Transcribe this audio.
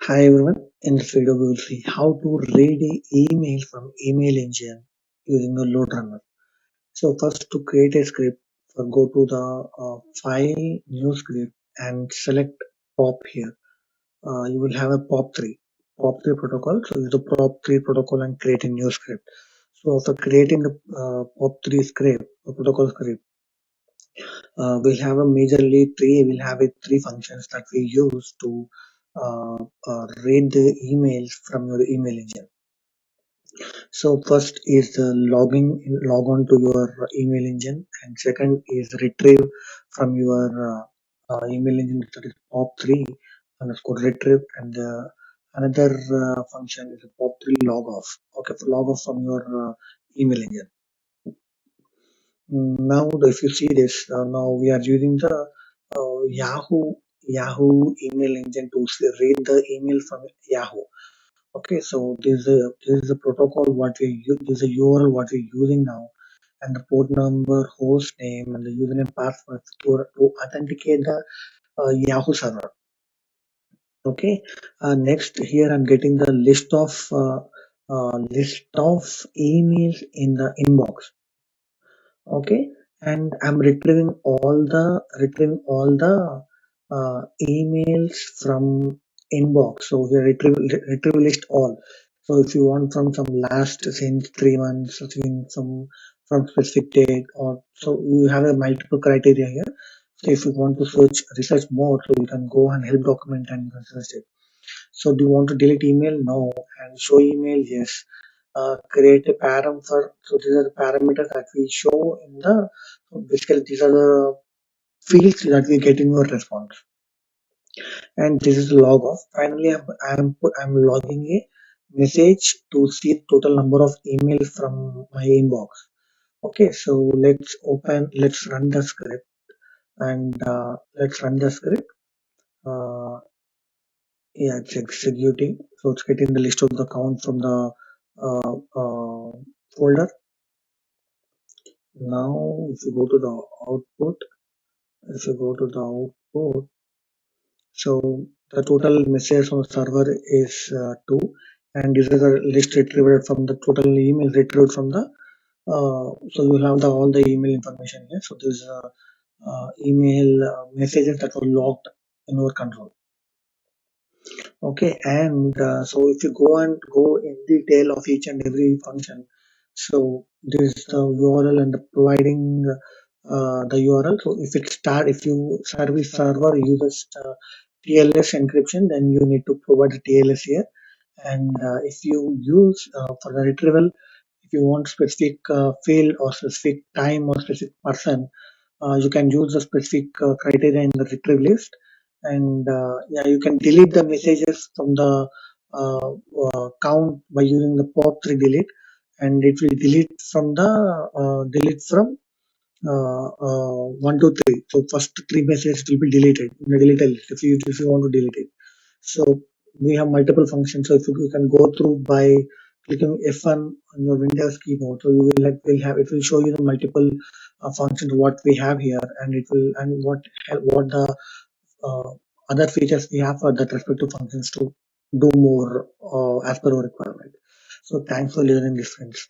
Hi everyone, in this video we will see how to read an email from email engine using the LoadRunner. So first to create a script, go to the file, new script and select POP here. You will have a POP3 protocol. So use the POP3 protocol and create a new script. So after creating the POP3 script, the protocol script, we'll have a we'll have a three functions that we use to read the emails from your email engine. So first is the log on to your email engine, and second is retrieve from your email engine, that is POP3 underscore retrieve, and another function is a POP3 log off. Okay, so log off from your email engine. Now, if you see this, now we are using the Yahoo email engine to read the email from Yahoo. Okay, so this is the protocol what we use. This is a URL what we're using now, and the port number, host name, and the username password to authenticate the Yahoo server. Okay, next here I'm getting the list of emails in the inbox. Okay, and I'm retrieving all the emails from inbox. So here retrieve list all. So if you want from some last since 3 months, or some from specific date, or so you have a multiple criteria here. So if you want to research more, so you can go and help document and you can search it. So do you want to delete email? No. And show email? Yes. Create a param for, so these are the parameters that we show in the, so basically these are the fields that we get in your response. And this is log off. Finally, I'm logging a message to see total number of emails from my inbox. Okay, so let's run the script, and let's run the script. Uh, Yeah, it's executing. So it's getting the list of the count from the folder. Now, if you go to the output, if you go to the output, so the total messages on the server is 2, and this is a list retrieved from the total email retrieved from the. So you have all the email information here. So this is email messages that were logged in our control. Okay, and so if you go in detail of each and every function, so this is the URL and the providing the URL. So if you service server uses TLS encryption, then you need to provide the TLS here. And if you use for the retrieval, if you want specific field or specific time or specific person, you can use the specific criteria in the retrieve list, and yeah, you can delete the messages from the count by using the POP3 delete, and it will delete from 1 to 3. So first three messages will be deleted in the deleted list if you want to delete it. So we have multiple functions. So if you can go through by clicking F1 on your Windows keyboard, so you will have, it will show you the multiple functions what we have here, and it will, and what the uh, other features we have for that respective functions to do more as per our requirement. So thanks for listening this, friends.